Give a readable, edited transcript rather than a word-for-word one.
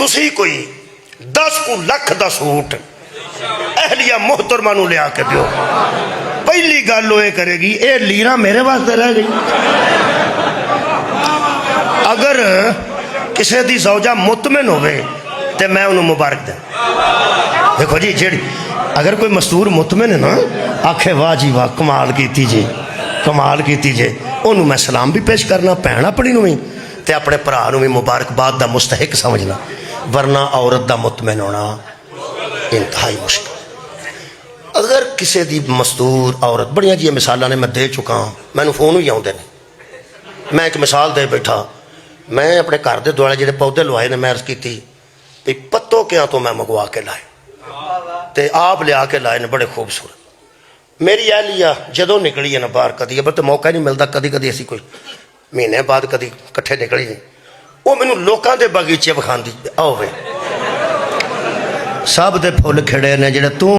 तुसी कोई 10 लाख का सूट अहलिया मोहतरमा नूं लिया के दिओ। पहली गल वो करेगी ये लीरा मेरे वास्ते रह गई। अगर किसी की सौजा मुतमिन होवे तो मैं उन्होंने मुबारक दें। देखो जी जेड़ी अगर कोई मस्तूर मुतमिन है ना आखे वाह जी वाह कमाल की जी कमाल की जे उन्होंने मैं सलाम भी पेश करना भैन अपनी नूं भी ते अपने भरा नूं भी मुबारकबाद का मुस्तहिक समझना। वरना औरत का मुतमिन होना इंतहाई मुश्किल। अगर किसी की मस्तूर औरत बड़िया जी मिसालां ने मैं दे चुका हाँ मैनू फोन भी आउंदे ने। मैं एक मिसाल दे बैठा मैं अपने घर के दुआले जो पौधे लवाए ने मैं अर्ज की भी पत्तों क्या तो मैं मंगवा के लाए तो आप लिया के लाए ने बड़े खूबसूरत। मेरी यह लिया जदों निकली है ना बाहर कदी अब तो मौका नहीं मिलता कदी कदी असी कोई महीने बाद कदी कट्ठे निकली नहीं वो मैनू लोगों के बगीचे विखाती आओ वे सब दे फुल खिड़े ने जेड़े तू